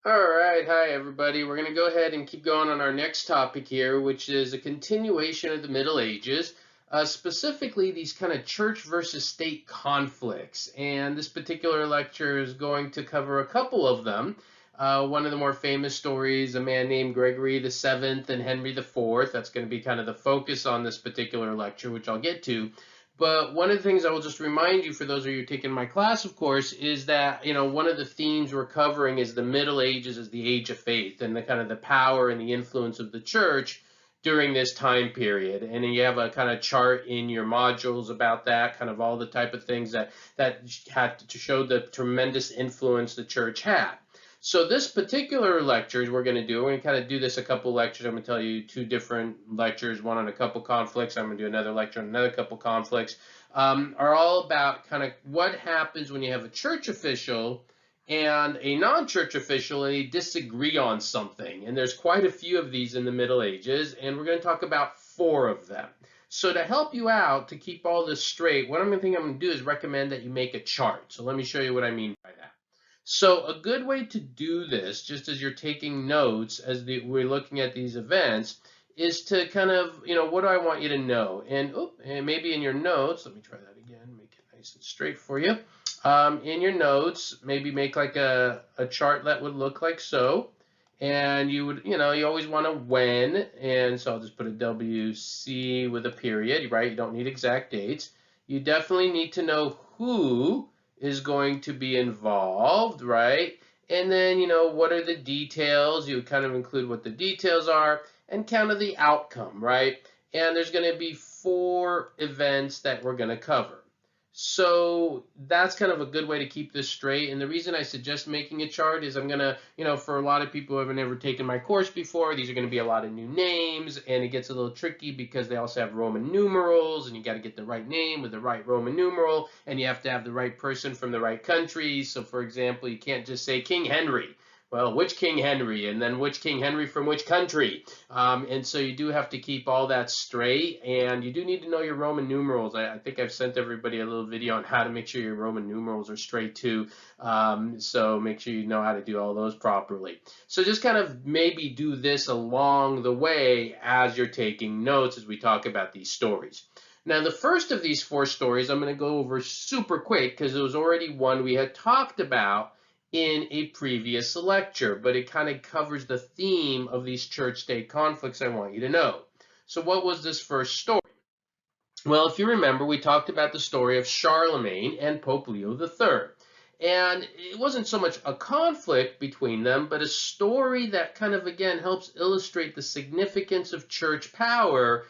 All right, hi everybody. We're going to go ahead and keep going on our next topic here, which is a continuation of the Middle Ages, specifically these kind of church versus state conflicts. And this particular lecture is going to cover a couple of them. One of the more famous stories, a man named Gregory VII and Henry IV. That's going to be kind of the focus on this particular lecture, which I'll get to. But one of the things I will just remind you, for those of you taking my class, of course, is that, one of the themes we're covering is the Middle Ages as the age of faith and the kind of the power and the influence of the church during this time period. And then you have a kind of chart in your modules about that, kind of all the type of things that had to show the tremendous influence the church had. So this particular lecture we're going to do, we're going to kind of do this a couple lectures. I'm going to tell you two different lectures, one on a couple conflicts. I'm going to do another lecture on another couple conflicts, are all about kind of what happens when you have a church official and a non-church official and they disagree on something. And there's quite a few of these in the Middle Ages, and we're going to talk about four of them. So to help you out, to keep all this straight, what I'm going to do is recommend that you make a chart. So let me show you what I mean by that. So a good way to do this, just as you're taking notes as we're looking at these events, is to kind of, what do I want you to know? And maybe in your notes, let me try that again, make it nice and straight for you. In your notes, maybe make like a chart that would look like so. And you would, you always want to when, and so I'll just put a WC with a period, right? You don't need exact dates. You definitely need to know who is going to be involved, right? And then, what are the details? You would kind of include what the details are and kind of the outcome, right? And there's going to be four events that we're going to cover. So that's kind of a good way to keep this straight. And the reason I suggest making a chart is I'm going to, for a lot of people who have never taken my course before, these are going to be a lot of new names, and it gets a little tricky because they also have Roman numerals, and you got to get the right name with the right Roman numeral, and you have to have the right person from the right country. So for example, you can't just say King Henry. Well, which King Henry, and then which King Henry from which country? And so you do have to keep all that straight, and you do need to know your Roman numerals. I think I've sent everybody a little video on how to make sure your Roman numerals are straight too. So make sure you know how to do all those properly. So just kind of maybe do this along the way as you're taking notes as we talk about these stories. Now, the first of these four stories I'm going to go over super quick because it was already one we had talked about in a previous lecture, but it kind of covers the theme of these church-state conflicts I want you to know. So what was this first story? Well, if you remember, we talked about the story of Charlemagne and Pope Leo III. And it wasn't so much a conflict between them, but a story that kind of, again, helps illustrate the significance of church power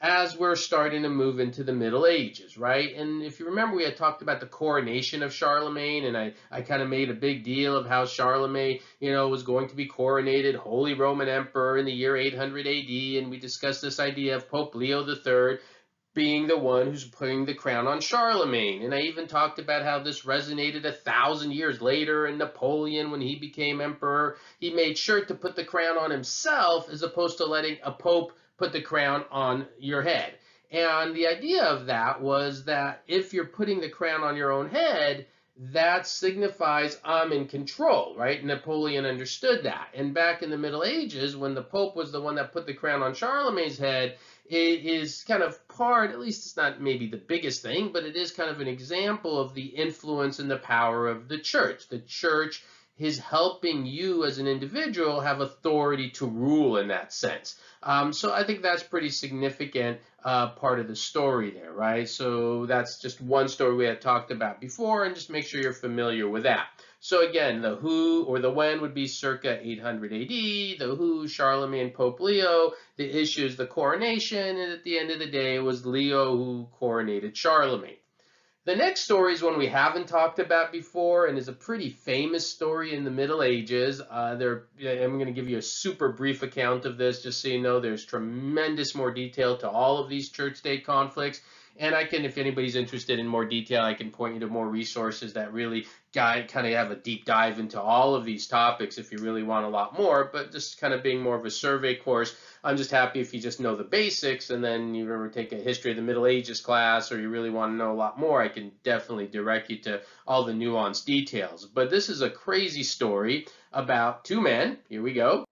as we're starting to move into the Middle Ages, right? And if you remember, we had talked about the coronation of Charlemagne, and I kind of made a big deal of how Charlemagne, was going to be coronated Holy Roman Emperor in the year 800 AD, and we discussed this idea of Pope Leo III being the one who's putting the crown on Charlemagne. And I even talked about how this resonated 1,000 years later in Napoleon when he became emperor. He made sure to put the crown on himself as opposed to letting a pope put the crown on your head. And the idea of that was that if you're putting the crown on your own head, that signifies I'm in control, right? Napoleon understood that. And back in the Middle Ages, when the Pope was the one that put the crown on Charlemagne's head, it is kind of part, at least it's not maybe the biggest thing, but it is kind of an example of the influence and the power of the church. The church is helping you as an individual have authority to rule in that sense. So I think that's pretty significant part of the story there, right? So that's just one story we had talked about before, and just make sure you're familiar with that. So again, the who or the when would be circa 800 AD, the who, Charlemagne, Pope Leo, the issue is the coronation, and at the end of the day, it was Leo who coronated Charlemagne. The next story is one we haven't talked about before and is a pretty famous story in the Middle Ages. I'm going to give you a super brief account of this just so you know there's tremendous more detail to all of these church-state conflicts. And I can, if anybody's interested in more detail, I can point you to more resources that really kind of have a deep dive into all of these topics if you really want a lot more. But just kind of being more of a survey course, I'm just happy if you just know the basics, and then you ever take a history of the Middle Ages class or you really want to know a lot more, I can definitely direct you to all the nuanced details. But this is a crazy story. about two men. Here we go.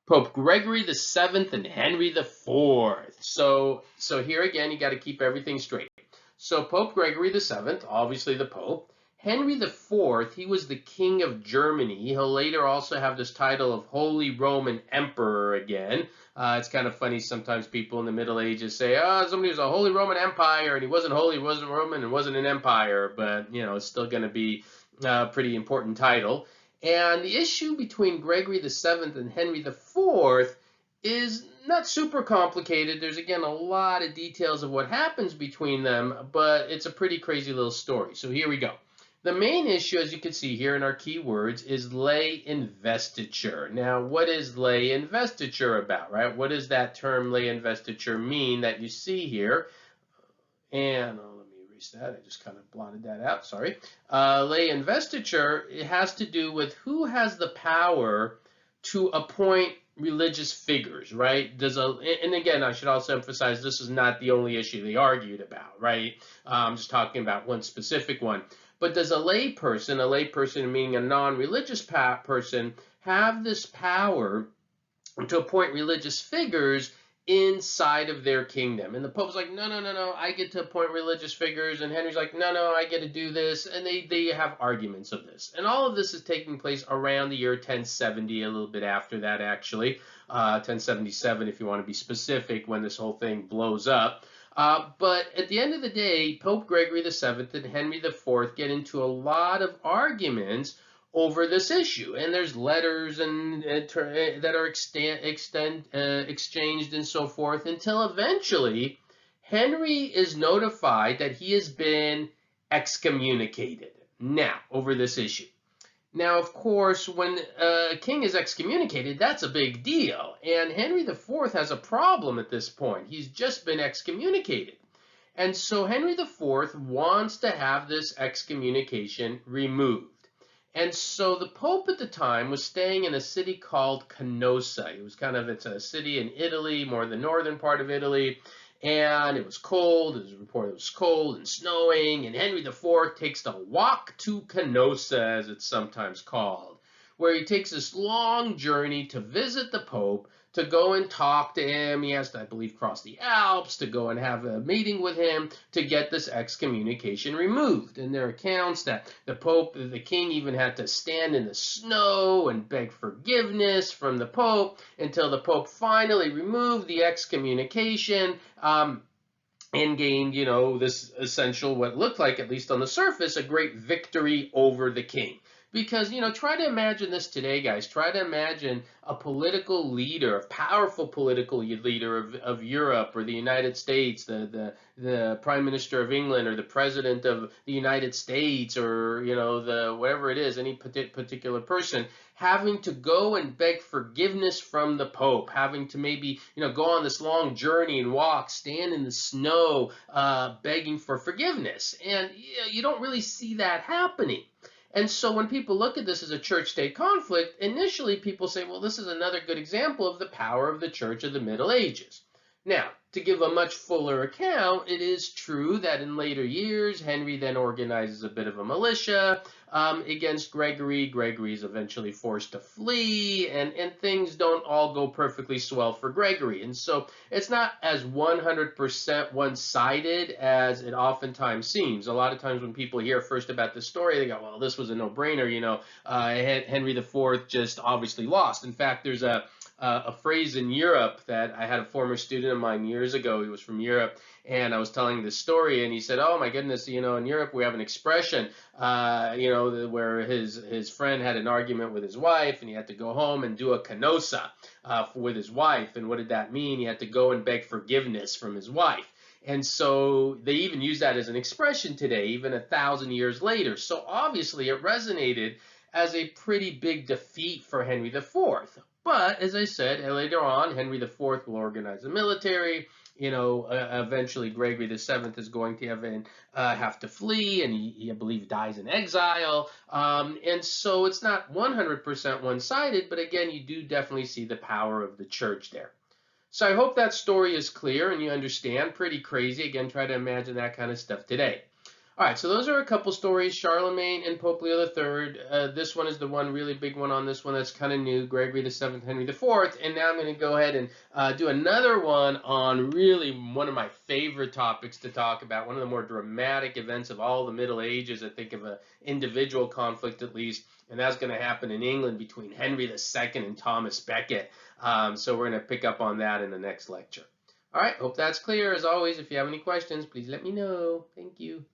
Pope Gregory VII and Henry IV. So here again, you got to keep everything straight. So Pope Gregory VII, obviously the Pope. Henry IV, he was the King of Germany. He'll later also have this title of Holy Roman Emperor again. It's kind of funny sometimes people in the Middle Ages say, oh, somebody was a Holy Roman Empire, and he wasn't holy, he wasn't Roman, and wasn't an empire, but, you know, it's still going to be a pretty important title. And the issue between Gregory VII and Henry IV is not super complicated. There's, again, a lot of details of what happens between them, but it's a pretty crazy little story. So here we go. The main issue, as you can see here in our keywords, is lay investiture. Now, what is lay investiture about, right? What does that term lay investiture mean that you see here? And let me erase that. I just kind of blotted that out. Sorry. Lay investiture, it has to do with who has the power to appoint religious figures, right? And again, I should also emphasize this is not the only issue they argued about, right? I'm just talking about one specific one. But does a layperson meaning a non-religious person, have this power to appoint religious figures inside of their kingdom? And the Pope's like, no, I get to appoint religious figures. And Henry's like, no, I get to do this. And they have arguments of this. And all of this is taking place around the year 1070, a little bit after that, actually. 1077, if you want to be specific, when this whole thing blows up. But at the end of the day, Pope Gregory VII and Henry IV get into a lot of arguments over this issue, and there's letters that are exchanged and so forth, until eventually Henry is notified that he has been excommunicated now over this issue. Now, of course, when a king is excommunicated, that's a big deal, and Henry IV has a problem at this point. He's just been excommunicated. And so Henry IV wants to have this excommunication removed. And so the Pope at the time was staying in a city called Canossa. It's a city in Italy, more the northern part of Italy. And it was cold. It was reported it was cold and snowing. And Henry IV takes the walk to Canossa, as it's sometimes called, where he takes this long journey to visit the Pope, to go and talk to him. He has to, I believe, cross the Alps to go and have a meeting with him to get this excommunication removed. And there are accounts that the king even had to stand in the snow and beg forgiveness from the Pope until the Pope finally removed the excommunication and gained, this essential, what looked like, at least on the surface, a great victory over the king. Because, try to imagine this today, guys. Try to imagine a political leader, a powerful political leader of Europe or the United States, the Prime Minister of England or the President of the United States, or, whatever it is, any particular person, having to go and beg forgiveness from the Pope, having to maybe, go on this long journey and walk, stand in the snow, begging for forgiveness. And you don't really see that happening. And so when people look at this as a church-state conflict, initially people say, well, this is another good example of the power of the church of the Middle Ages. Now, to give a much fuller account, it is true that in later years, Henry then organizes a bit of a militia against Gregory. Gregory is eventually forced to flee, and things don't all go perfectly swell for Gregory. And so it's not as 100% one-sided as it oftentimes seems. A lot of times when people hear first about this story, they go, well, this was a no-brainer, Henry IV just obviously lost. In fact, there's a phrase in Europe that I had a former student of mine years ago. He was from Europe, and I was telling this story, and he said, oh my goodness, in Europe we have an expression, where his friend had an argument with his wife, and he had to go home and do a canossa with his wife. And what did that mean? He had to go and beg forgiveness from his wife. And so they even use that as an expression today, even 1,000 years later. So obviously it resonated as a pretty big defeat for Henry IV. But, as I said, later on, Henry IV will organize a military. Eventually Gregory VII is going to have to flee, and he, I believe, dies in exile. And so it's not 100% one-sided, but again, you do definitely see the power of the church there. So I hope that story is clear and you understand. Pretty crazy. Again, try to imagine that kind of stuff today. All right, so those are a couple stories, Charlemagne and Pope Leo III. This one is the one really big one on this one that's kind of new, Gregory VII, Henry IV. And now I'm going to go ahead and do another one on really one of my favorite topics to talk about, one of the more dramatic events of all the Middle Ages, I think of an individual conflict at least, and that's going to happen in England between Henry II and Thomas Becket. So we're going to pick up on that in the next lecture. All right, hope that's clear. As always, if you have any questions, please let me know. Thank you.